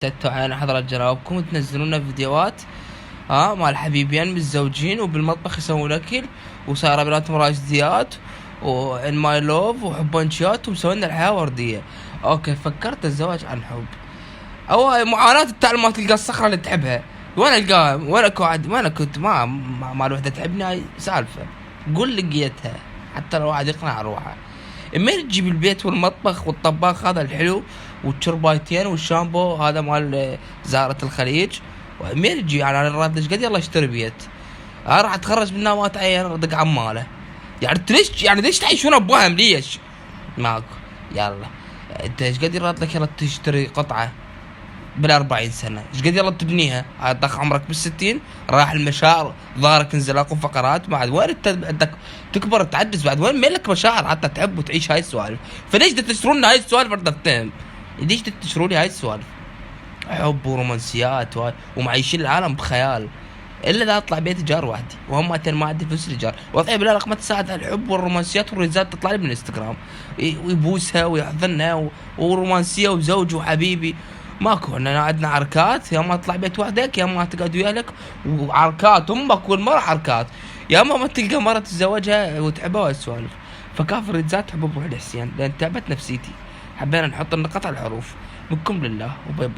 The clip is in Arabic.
اشتدتوا علينا حضرة جوابكم وتنزلون فيديوهات مع الحبيبين متزوجين وبالمطبخ يسوون اكل وصايره بيناتهم راشديات وان ماي لوف وحبانشيات ومسوين الحياه ورديه. اوكي فكرت الزواج عن حب او معاناه التعلم ما تلقى الصخره اللي تحبها. وين القاها؟ وين كنت ما الوحده تحبني؟ هاي سالفه قول لقيتها حتى لو واحد يقنع روحه. امين تجيب البيت والمطبخ والطباخ هذا الحلو والشربايتين والشامبو هذا مال زهرة الخليج. وامين تجي على الراتب ايش قد يلا اشتري بيت. راح اتخرج منها ما تعين دق عماله. يعني ليش تعيشون ابوهم ليش؟ ماكو. يلا انت ايش قد يراد لك يلا تشتري قطعه بال40 سنه؟ ايش قد يلا تبنيها؟ طخ عمرك بال60 راح المشاعر ظهرك انزلاق وفقرات. بعد وين انت بدك تكبر تعجز؟ بعد وين مالك مشاعر حتى تحب وتعيش هاي السوالف؟ فليش تشترون هاي السوالف؟ بدك تفهم ليش تشترون هاي السوالف؟ حب ورومانسيات ومعيشين العالم بخيال. الا اذا اطلع بيت جار وحدي وهم ما عندي فلوس لجار. وضعي بالله ما تساعد على الحب والرومانسيات والريزات تطلع لي من الانستغرام ويبوسها ويحضنها ورومانسيه وزوج وحبيبي. ماكو. انا عندنا عركات يا ما اطلع بيت وحدك يا ما تقعد وياك وعركات امك والمرة عركات يا ما تلقى مرة تتزوجها وتحبها السوالف. فكافر الريزات حب ابو حسين لان تعبت نفسيتي. حبينا نحط النقاط على الحروف. منكم لله وباي باي.